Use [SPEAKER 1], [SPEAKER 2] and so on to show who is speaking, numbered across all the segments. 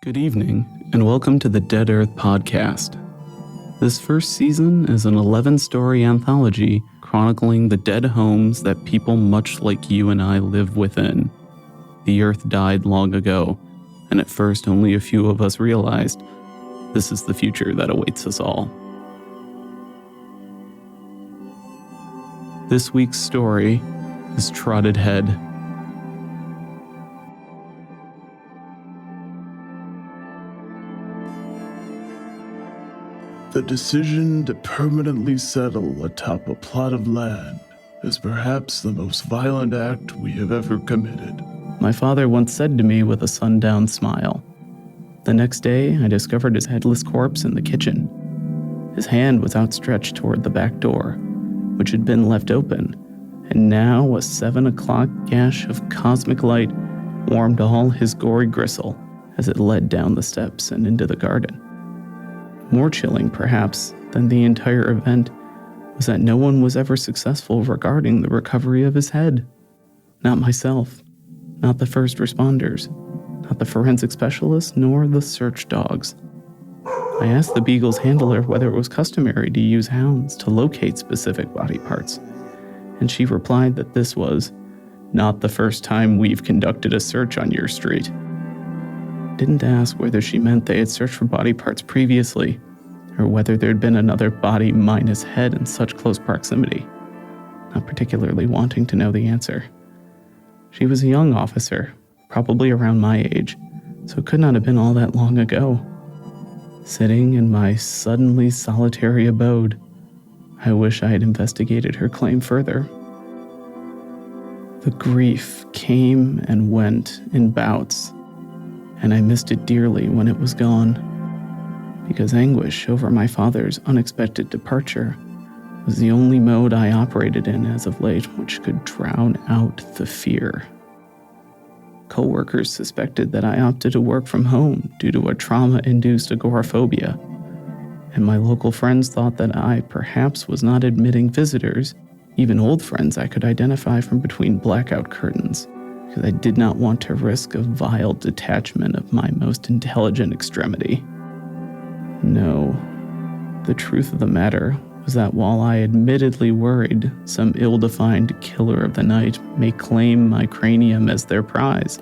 [SPEAKER 1] Good evening, and welcome to the Dead Earth podcast. This first season is an 11-story anthology chronicling the dead homes that people much like you and I live within. The Earth died long ago, and at first only a few of us realized this is the future that awaits us all. This week's story is Trodden Head.
[SPEAKER 2] The decision to permanently settle atop a plot of land is perhaps the most violent act we have ever committed.
[SPEAKER 1] My father once said to me with a sundown smile. The next day, I discovered his headless corpse in the kitchen. His hand was outstretched toward the back door, which had been left open, and now a 7 o'clock gash of cosmic light warmed all his gory gristle as it led down the steps and into the garden. More chilling, perhaps, than the entire event was that no one was ever successful regarding the recovery of his head. Not myself, not the first responders, not the forensic specialists, nor the search dogs. I asked the Beagle's handler whether it was customary to use hounds to locate specific body parts, and she replied that this was not the first time we've conducted a search on your street. Didn't ask whether she meant they had searched for body parts previously, or whether there'd been another body minus head in such close proximity, not particularly wanting to know the answer. She was a young officer, probably around my age, so it could not have been all that long ago. Sitting in my suddenly solitary abode, I wish I had investigated her claim further. The grief came and went in bouts, and I missed it dearly when it was gone, because anguish over my father's unexpected departure was the only mode I operated in as of late which could drown out the fear. Co-workers suspected that I opted to work from home due to a trauma-induced agoraphobia, and my local friends thought that I perhaps was not admitting visitors, even old friends I could identify from between blackout curtains, because I did not want to risk a vile detachment of my most intelligent extremity. No, the truth of the matter was that while I admittedly worried some ill-defined killer of the night may claim my cranium as their prize,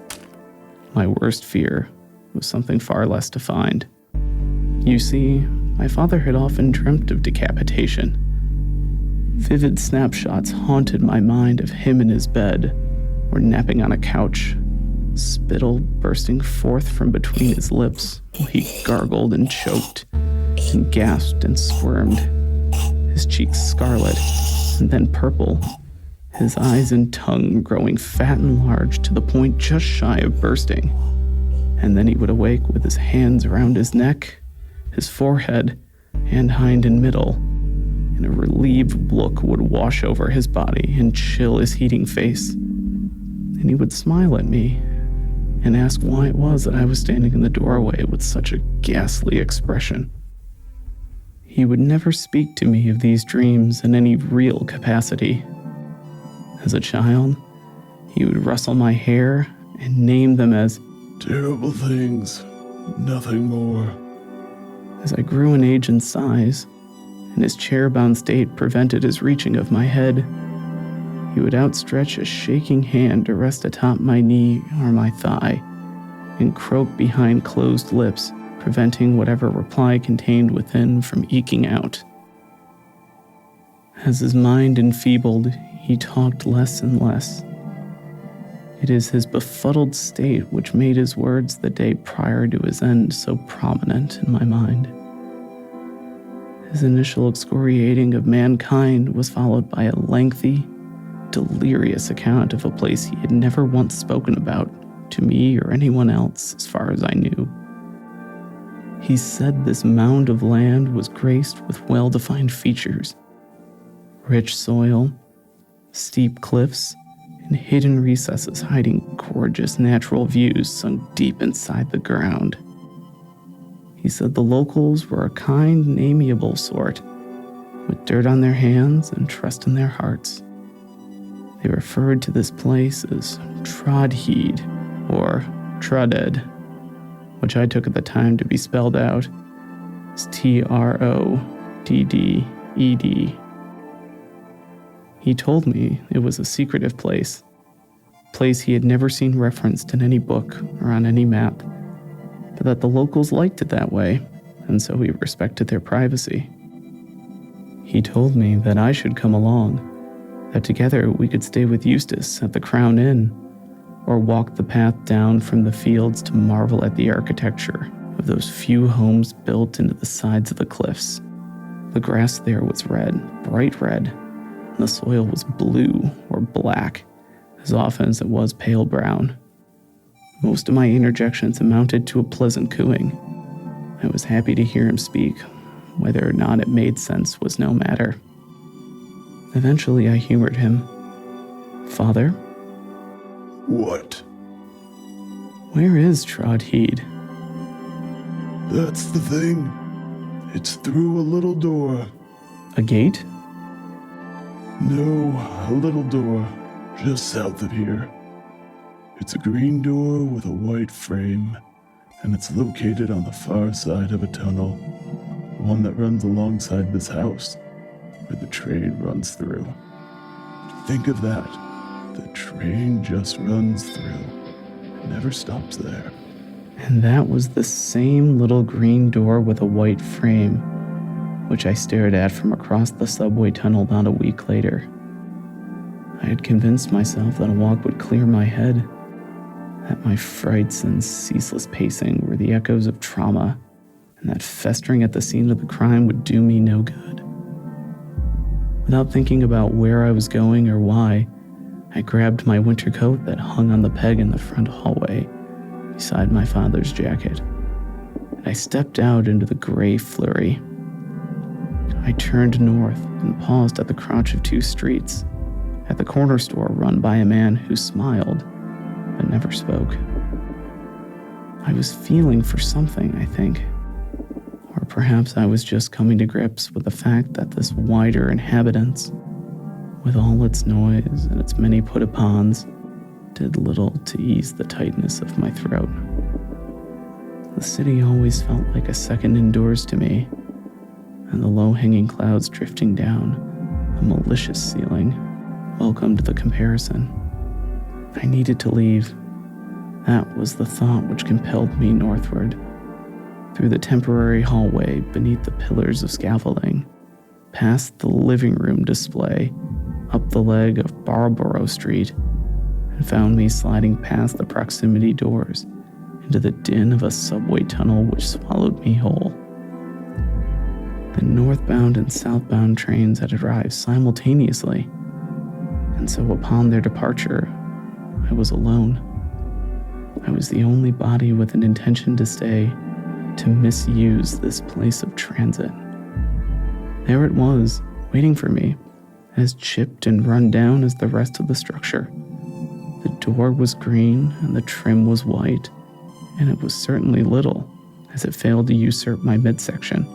[SPEAKER 1] my worst fear was something far less defined. You see, my father had often dreamt of decapitation. Vivid snapshots haunted my mind of him in his bed, or napping on a couch, spittle bursting forth from between his lips while he gargled and choked and gasped and squirmed, his cheeks scarlet and then purple, his eyes and tongue growing fat and large to the point just shy of bursting. And then he would awake with his hands around his neck, his forehead, and hind and middle, and a relieved look would wash over his body and chill his heating face. And he would smile at me and ask why it was that I was standing in the doorway with such a ghastly expression. He would never speak to me of these dreams in any real capacity. As a child, he would rustle my hair and name them as
[SPEAKER 2] terrible things, nothing more.
[SPEAKER 1] As I grew in age and size, and his chair-bound state prevented his reaching of my head, he would outstretch a shaking hand to rest atop my knee or my thigh, and croak behind closed lips, preventing whatever reply contained within from eking out. As his mind enfeebled, he talked less and less. It is his befuddled state which made his words the day prior to his end so prominent in my mind. His initial excoriating of mankind was followed by a lengthy, delirious account of a place he had never once spoken about to me or anyone else as far as I knew. He said this mound of land was graced with well-defined features, rich soil, steep cliffs, and hidden recesses hiding gorgeous natural views sunk deep inside the ground. He said the locals were a kind and amiable sort, with dirt on their hands and trust in their hearts. They referred to this place as Trodden or Trodden, which I took at the time to be spelled out as Trodded. He told me it was a secretive place he had never seen referenced in any book or on any map, but that the locals liked it that way, and so he respected their privacy. He told me that I should come along, that together we could stay with Eustace at the Crown Inn, or walk the path down from the fields to marvel at the architecture of those few homes built into the sides of the cliffs. The grass there was red, bright red, and the soil was blue or black, as often as it was pale brown. Most of my interjections amounted to a pleasant cooing. I was happy to hear him speak. Whether or not it made sense was no matter. Eventually I humored him. "Father?"
[SPEAKER 2] What?
[SPEAKER 1] "Where is Trodden?"
[SPEAKER 2] That's the thing. It's through a little door.
[SPEAKER 1] "A gate?"
[SPEAKER 2] No, a little door, just south of here. It's a green door with a white frame, and it's located on the far side of a tunnel, one that runs alongside this house, where the train runs through. Think of that. The train just runs through. It never stops there.
[SPEAKER 1] And that was the same little green door with a white frame, which I stared at from across the subway tunnel not a week later. I had convinced myself that a walk would clear my head, that my frights and ceaseless pacing were the echoes of trauma, and that festering at the scene of the crime would do me no good. Without thinking about where I was going or why, I grabbed my winter coat that hung on the peg in the front hallway beside my father's jacket, and I stepped out into the gray flurry. I turned north and paused at the crotch of two streets, at the corner store run by a man who smiled but never spoke. I was feeling for something, I think. Or perhaps I was just coming to grips with the fact that this wider inhabitants, with all its noise and its many put-upons, did little to ease the tightness of my throat. The city always felt like a second indoors to me, and the low-hanging clouds drifting down a malicious ceiling welcomed the comparison. I needed to leave. That was the thought which compelled me northward, through the temporary hallway beneath the pillars of scaffolding, past the living room display, up the leg of Barbaro Street, and found me sliding past the proximity doors into the din of a subway tunnel which swallowed me whole. The northbound and southbound trains had arrived simultaneously, and so upon their departure, I was alone. I was the only body with an intention to stay, to misuse this place of transit. There it was, waiting for me, as chipped and run down as the rest of the structure. The door was green and the trim was white, and it was certainly little, as it failed to usurp my midsection.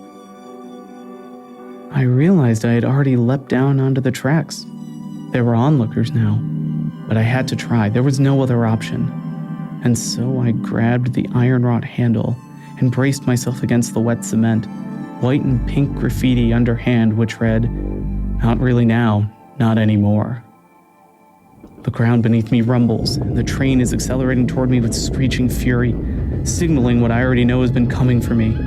[SPEAKER 1] I realized I had already leapt down onto the tracks. There were onlookers now, but I had to try. There was no other option. And so I grabbed the iron wrought handle and braced myself against the wet cement, white and pink graffiti underhand which read, "Not really now, not anymore." The ground beneath me rumbles, and the train is accelerating toward me with screeching fury, signaling what I already know has been coming for me.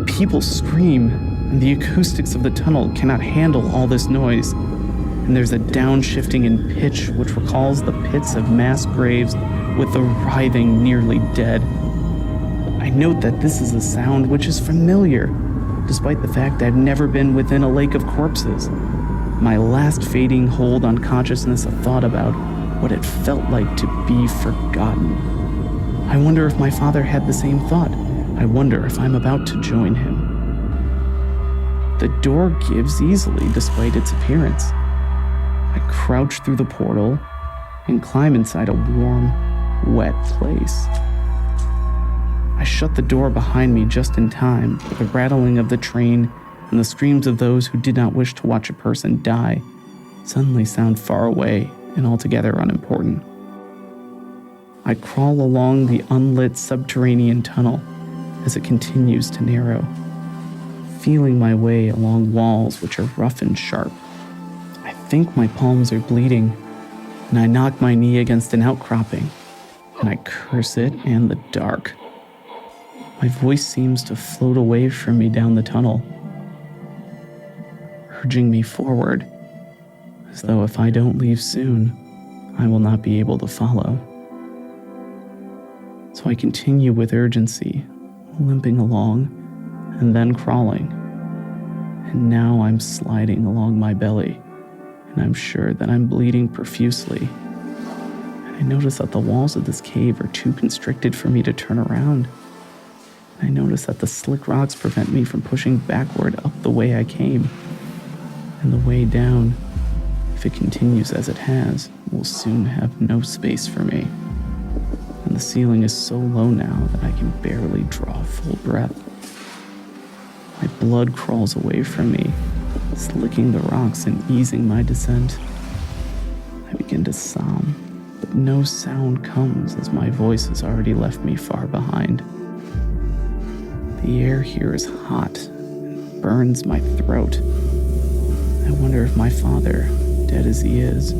[SPEAKER 1] People scream, and the acoustics of the tunnel cannot handle all this noise. And there's a downshifting in pitch which recalls the pits of mass graves with the writhing nearly dead. I note that this is a sound which is familiar, despite the fact I've never been within a lake of corpses. My last fading hold on consciousness, a thought about what it felt like to be forgotten. I wonder if my father had the same thought. I wonder if I'm about to join him. The door gives easily despite its appearance. I crouch through the portal and climb inside a warm, wet place. I shut the door behind me just in time for the rattling of the train and the screams of those who did not wish to watch a person die suddenly sound far away and altogether unimportant. I crawl along the unlit subterranean tunnel, as it continues to narrow, feeling my way along walls which are rough and sharp. I think my palms are bleeding, and I knock my knee against an outcropping, and I curse it and the dark. My voice seems to float away from me down the tunnel, urging me forward, as though if I don't leave soon, I will not be able to follow. So I continue with urgency, limping along, and then crawling. And now I'm sliding along my belly, and I'm sure that I'm bleeding profusely. And I notice that the walls of this cave are too constricted for me to turn around. I notice that the slick rocks prevent me from pushing backward up the way I came. And the way down, if it continues as it has, will soon have no space for me. And the ceiling is so low now that I can barely draw a full breath. My blood crawls away from me, slicking the rocks and easing my descent. I begin to sob, but no sound comes as my voice has already left me far behind. The air here is hot and burns my throat. I wonder if my father, dead as he is,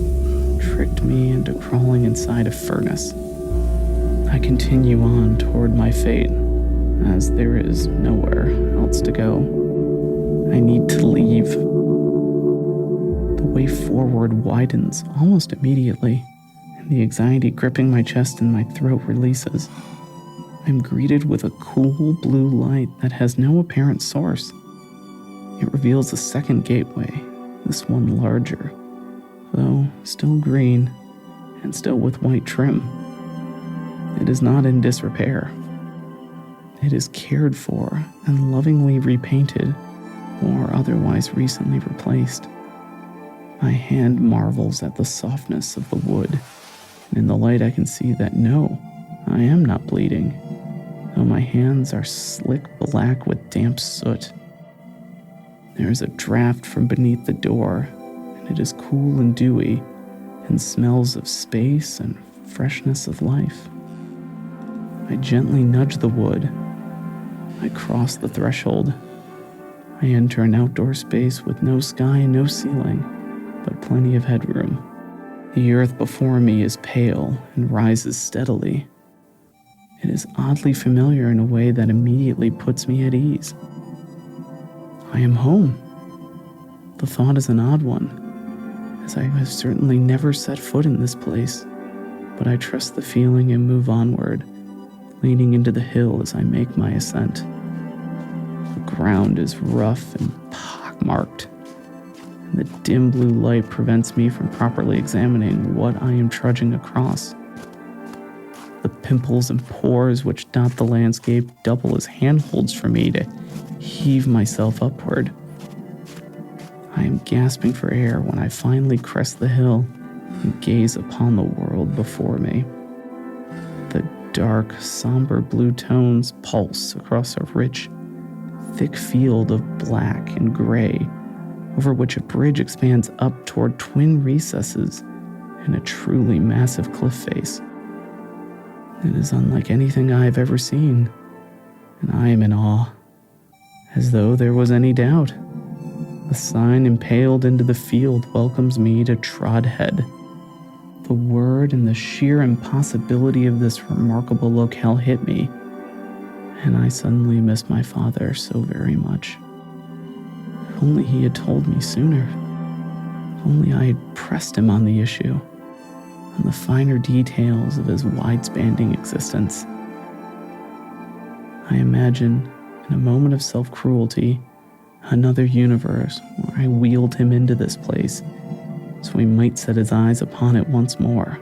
[SPEAKER 1] tricked me into crawling inside a furnace. I continue on toward my fate, as there is nowhere else to go. I need to leave. The way forward widens almost immediately, and the anxiety gripping my chest and my throat releases. I'm greeted with a cool blue light that has no apparent source. It reveals a second gateway, this one larger, though still green and still with white trim. It is not in disrepair. It is cared for and lovingly repainted, or otherwise recently replaced. My hand marvels at the softness of the wood, and in the light I can see that no, I am not bleeding, though my hands are slick black with damp soot. There is a draft from beneath the door, and it is cool and dewy, and smells of space and freshness of life. I gently nudge the wood. I cross the threshold. I enter an outdoor space with no sky and no ceiling, but plenty of headroom. The earth before me is pale and rises steadily. It is oddly familiar in a way that immediately puts me at ease. I am home. The thought is an odd one, as I have certainly never set foot in this place, but I trust the feeling and move onward, leaning into the hill as I make my ascent. The ground is rough and pockmarked, and the dim blue light prevents me from properly examining what I am trudging across. The pimples and pores which dot the landscape double as handholds for me to heave myself upward. I am gasping for air when I finally crest the hill and gaze upon the world before me. The dark, somber blue tones pulse across a rich, thick field of black and gray, over which a bridge expands up toward twin recesses and a truly massive cliff face. It is unlike anything I have ever seen, and I am in awe, as though there was any doubt. The sign impaled into the field welcomes me to Trodden. The word and the sheer impossibility of this remarkable locale hit me, and I suddenly miss my father so very much. If only he had told me sooner. If only I had pressed him on the issue, on the finer details of his wide-spanning existence. I imagine, in a moment of self-cruelty, another universe where I wheeled him into this place so he might set his eyes upon it once more.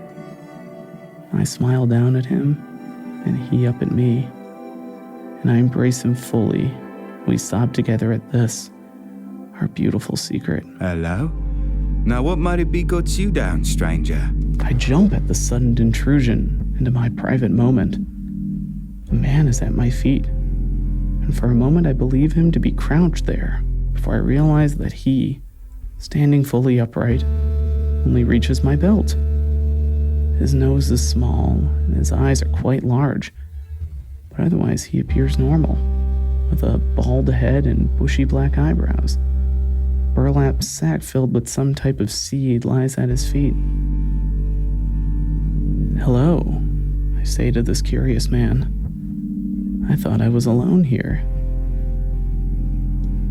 [SPEAKER 1] I smile down at him, and he up at me, and I embrace him fully. We sob together at this, our beautiful secret.
[SPEAKER 3] Hello? Now what might it be got you down, stranger?
[SPEAKER 1] I jump at the sudden intrusion into my private moment. A man is at my feet, and for a moment I believe him to be crouched there, before I realize that he, standing fully upright, only reaches my belt. His nose is small, and his eyes are quite large, but but otherwise he appears normal, with a bald head and bushy black eyebrows. Burlap sack filled with some type of seed lies at his feet. "Hello," I say to this curious man. "I thought I was alone here."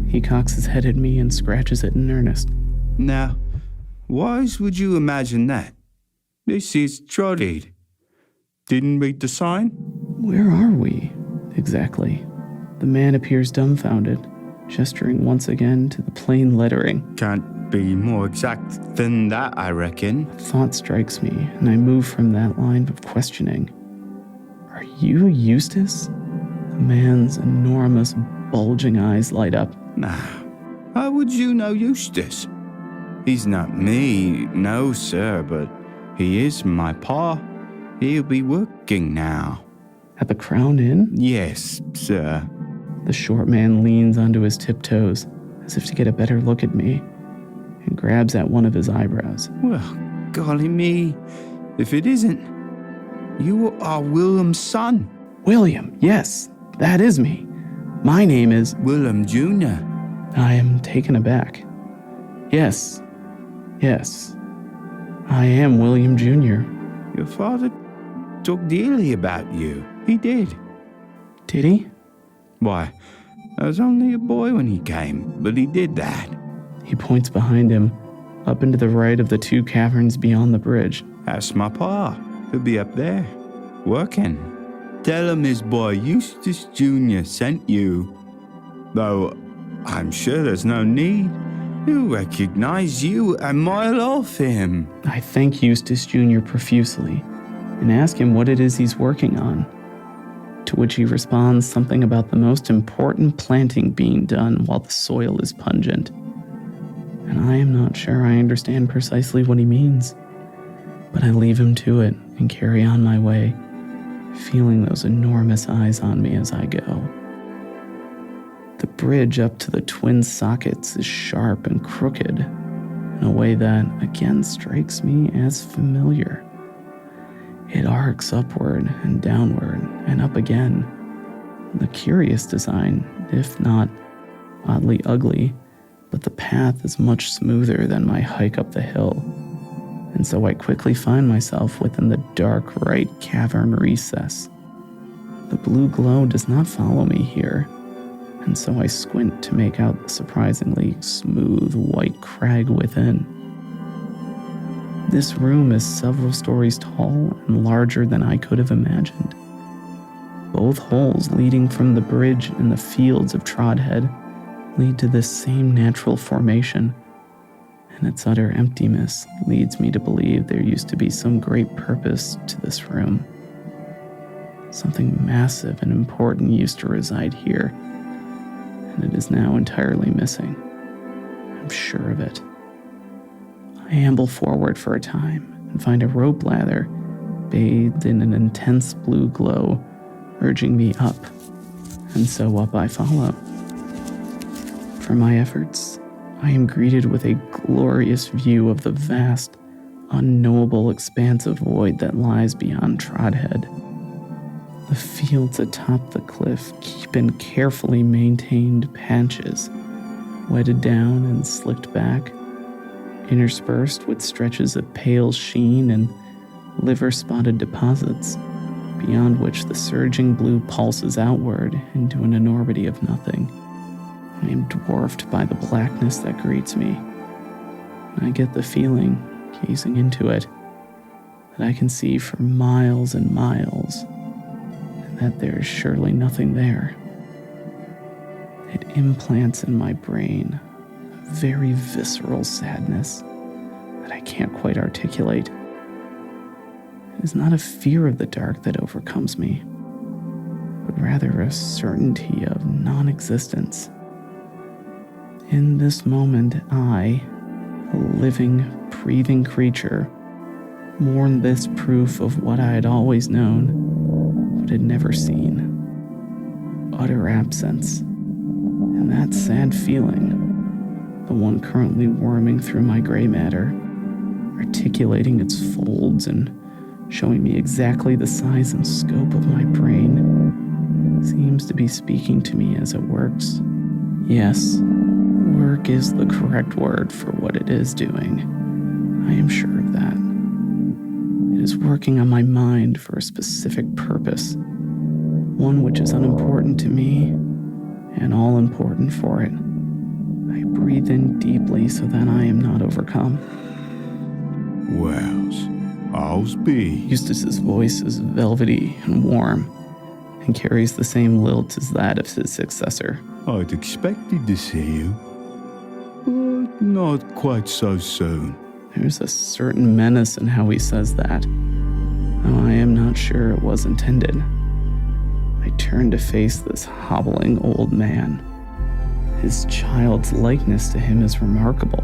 [SPEAKER 1] He cocks his head at me and scratches it in earnest.
[SPEAKER 3] Now, why would you imagine that? This is Trodden. Didn't read the sign?
[SPEAKER 1] "Where are we, exactly?" The man appears dumbfounded, gesturing once again to the plain lettering.
[SPEAKER 3] Can't be more exact than that, I reckon.
[SPEAKER 1] A thought strikes me, and I move from that line of questioning. "Are you Eustace?" The man's enormous, bulging eyes light up.
[SPEAKER 3] Nah, how would you know Eustace? He's not me, no sir, but he is my pa. He'll be working now.
[SPEAKER 1] "At the Crown Inn?"
[SPEAKER 3] Yes, sir.
[SPEAKER 1] The short man leans onto his tiptoes, as if to get a better look at me, and grabs at one of his eyebrows.
[SPEAKER 3] Well, golly me, if it isn't, you are Willem's son.
[SPEAKER 1] "William, yes, that is me. My name is..."
[SPEAKER 3] Willem Jr.
[SPEAKER 1] I am taken aback. Yes, I am William Jr.
[SPEAKER 3] Your father talked dearly about you. He did.
[SPEAKER 1] Did he?
[SPEAKER 3] Why, I was only a boy when he came, but he did that.
[SPEAKER 1] He points behind him, up into the right of the two caverns beyond the bridge.
[SPEAKER 3] Ask my pa. He'll be up there, working. Tell him his boy Eustace Jr. sent you. Though I'm sure there's no need. He'll recognize you a mile off him.
[SPEAKER 1] I thank Eustace Jr. profusely and ask him what it is he's working on, to which he responds something about the most important planting being done while the soil is pungent. And I am not sure I understand precisely what he means, but I leave him to it and carry on my way, feeling those enormous eyes on me as I go. The bridge up to the twin sockets is sharp and crooked in a way that again strikes me as familiar. It arcs upward and downward and up again. The curious design, if not oddly ugly, but the path is much smoother than my hike up the hill, and so I quickly find myself within the dark right cavern recess. The blue glow does not follow me here, and so I squint to make out the surprisingly smooth white crag within. This room is several stories tall and larger than I could have imagined. Both holes leading from the bridge in the fields of Trodden lead to this same natural formation, and its utter emptiness leads me to believe there used to be some great purpose to this room. Something massive and important used to reside here, and it is now entirely missing. I'm sure of it. I amble forward for a time and find a rope ladder bathed in an intense blue glow, urging me up, and so up I follow. For my efforts, I am greeted with a glorious view of the vast, unknowable expanse of void that lies beyond Trodden. The fields atop the cliff keep in carefully maintained patches, wetted down and slicked back, interspersed with stretches of pale sheen and liver-spotted deposits, beyond which the surging blue pulses outward into an enormity of nothing. I am dwarfed by the blackness that greets me, and I get the feeling, gazing into it, that I can see for miles and miles, and that there is surely nothing there. It implants in my brain a very visceral sadness that I can't quite articulate. It is not a fear of the dark that overcomes me, but rather a certainty of non-existence. In this moment, I, a living, breathing creature, mourn this proof of what I had always known, but had never seen. Utter absence. And that sad feeling, the one currently worming through my gray matter, articulating its folds and showing me exactly the size and scope of my brain, seems to be speaking to me as it works. Yes, work is the correct word for what it is doing. I am sure of that. It is working on my mind for a specific purpose, one which is unimportant to me and all important for it. I breathe in deeply so that I am not overcome.
[SPEAKER 3] Wells, how's be?
[SPEAKER 1] Eustace's voice is velvety and warm, and carries the same lilt as that of his successor.
[SPEAKER 3] I'd expected to see you, but not quite so soon.
[SPEAKER 1] There's a certain menace in how he says that, though I am not sure it was intended. I turn to face this hobbling old man. His child's likeness to him is remarkable.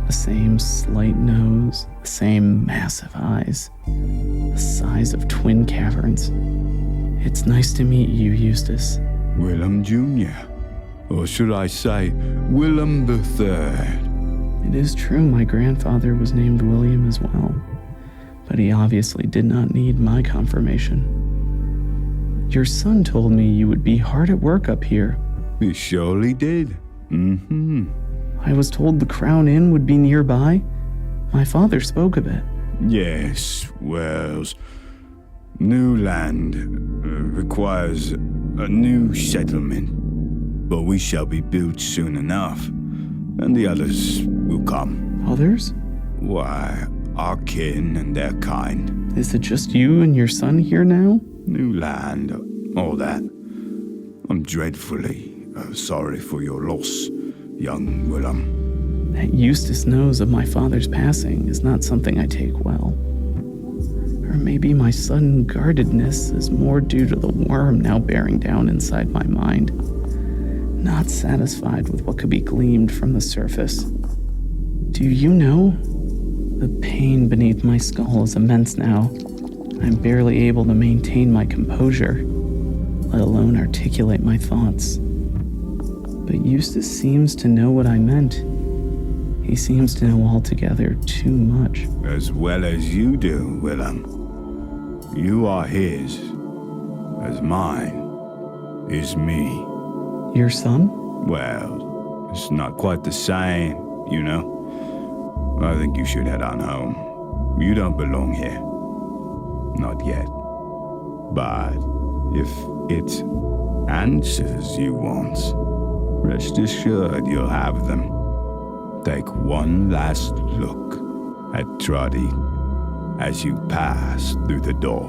[SPEAKER 1] The same slight nose, the same massive eyes, the size of twin caverns. It's nice to meet you, Eustace.
[SPEAKER 3] Willem Jr., or should I say, Willem the Third.
[SPEAKER 1] It is true my grandfather was named William as well, but he obviously did not need my confirmation. Your son told me you would be hard at work up here.
[SPEAKER 3] He surely did.
[SPEAKER 1] I was told the Crown Inn would be nearby. My father spoke of it.
[SPEAKER 3] Yes, Wells. New land requires a new settlement, but we shall be built soon enough, and the others will come.
[SPEAKER 1] Others?
[SPEAKER 3] Why, our kin and their kind.
[SPEAKER 1] Is it just you and your son here now?
[SPEAKER 3] New land, all that. I'm dreadfully sorry for your loss, young Willem.
[SPEAKER 1] That Eustace knows of my father's passing is not something I take well. Or maybe my sudden guardedness is more due to the worm now bearing down inside my mind, not satisfied with what could be gleaned from the surface. Do you know? The pain beneath my skull is immense now. I'm barely able to maintain my composure, let alone articulate my thoughts. But Eustace seems to know what I meant. He seems to know altogether too much.
[SPEAKER 3] As well as you do, Willem. You are his, as mine is me.
[SPEAKER 1] Your son?
[SPEAKER 3] Well, it's not quite the same, you know. I think you should head on home. You don't belong here. Not yet. But if it answers you want, rest assured you'll have them. Take one last look at Trodden as you pass through the door.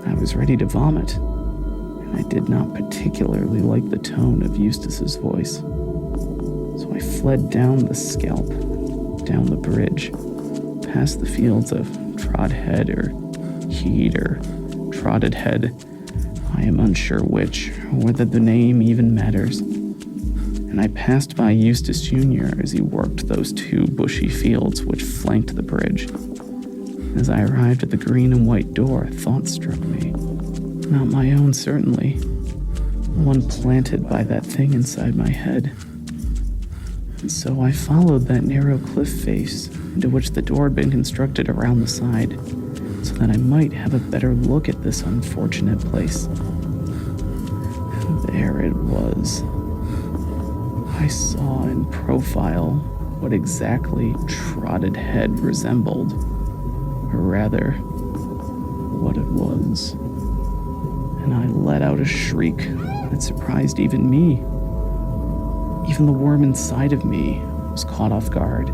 [SPEAKER 1] I was ready to vomit, and I did not particularly like the tone of Eustace's voice. So I fled down the scalp, down the bridge, past the fields of Trodhead or Heed or Trotted Head. I am unsure which, or whether the name even matters. And I passed by Eustace Jr. as he worked those two bushy fields which flanked the bridge. As I arrived at the green and white door, a thought struck me. Not my own, certainly. One planted by that thing inside my head. And so I followed that narrow cliff face into which the door had been constructed around the side, so that I might have a better look at this unfortunate place. And there it was. I saw in profile what exactly Trotted Head resembled, or rather, what it was. And I let out a shriek that surprised even me. Even the worm inside of me was caught off guard,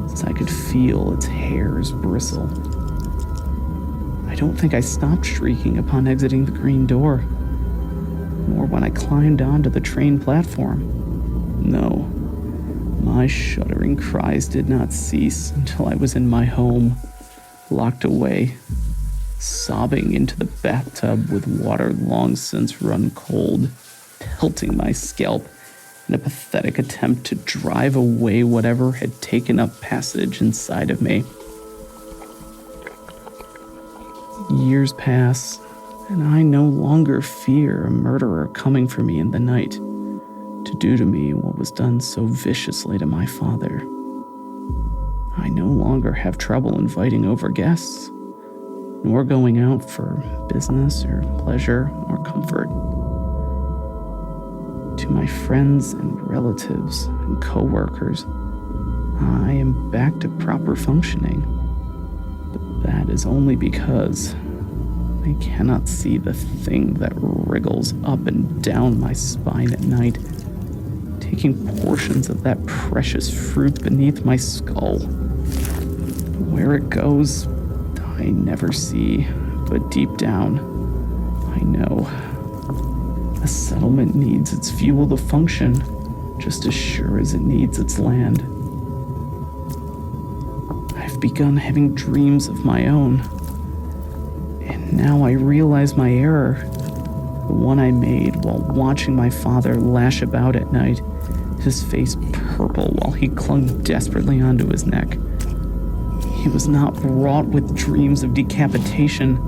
[SPEAKER 1] since I could feel its hairs bristle. I don't think I stopped shrieking upon exiting the green door, nor when I climbed onto the train platform. No, my shuddering cries did not cease until I was in my home, locked away, sobbing into the bathtub with water long since run cold, pelting my scalp in a pathetic attempt to drive away whatever had taken up passage inside of me. Years pass, and I no longer fear a murderer coming for me in the night to do to me what was done so viciously to my father. I no longer have trouble inviting over guests, nor going out for business or pleasure or comfort. to my friends and relatives and co-workers, I am back to proper functioning. But that is only because I cannot see the thing that wriggles up and down my spine at night, taking portions of that precious fruit beneath my skull. Where it goes, I never see, but deep down, I know. A settlement needs its fuel to function, just as sure as it needs its land. I've begun having dreams of my own, and now I realize my error. The one I made while watching my father lash about at night, his face purple while he clung desperately onto his neck. He was not wrought with dreams of decapitation,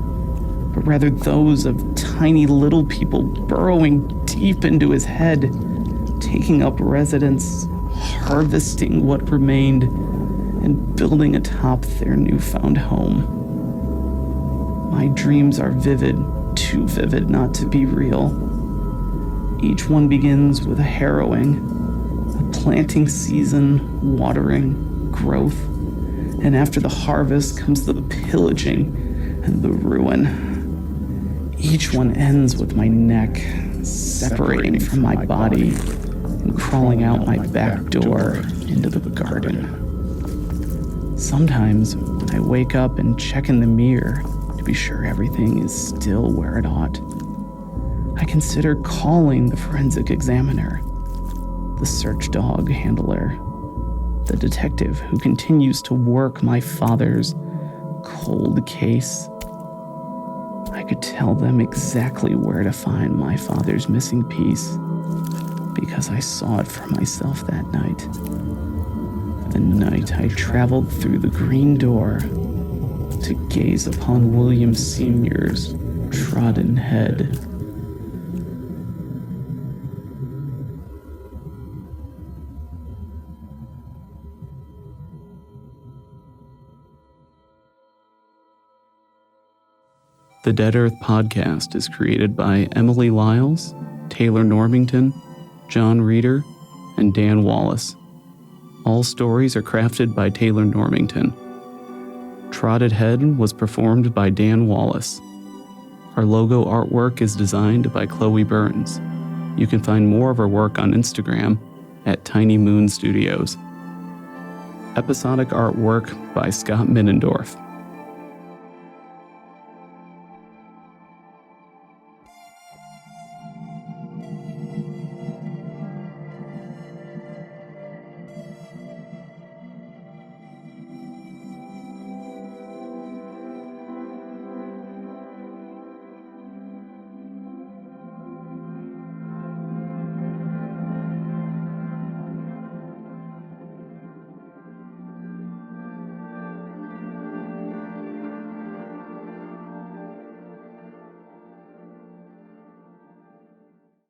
[SPEAKER 1] but rather those of tiny little people burrowing deep into his head, taking up residence, harvesting what remained, and building atop their newfound home. My dreams are vivid, too vivid not to be real. Each one begins with a harrowing, a planting season, watering, growth, and after the harvest comes the pillaging and the ruin. Each one ends with my neck separating from my body and crawling out my back door into the garden. Sometimes when I wake up and check in the mirror to be sure everything is still where it ought, I consider calling the forensic examiner, the search dog handler, the detective who continues to work my father's cold case. I could tell them exactly where to find my father's missing piece because I saw it for myself that night. The night I traveled through the green door to gaze upon William Sr.'s trodden head. The Dead Earth podcast is created by Emily Lyles, Taylor Normington, John Reeder, and Dan Wallace. All stories are crafted by Taylor Normington. Trotted Head was performed by Dan Wallace. Our logo artwork is designed by Chloe Burns. You can find more of her work on Instagram at Tiny Moon Studios. Episodic artwork by Scott Minnendorf.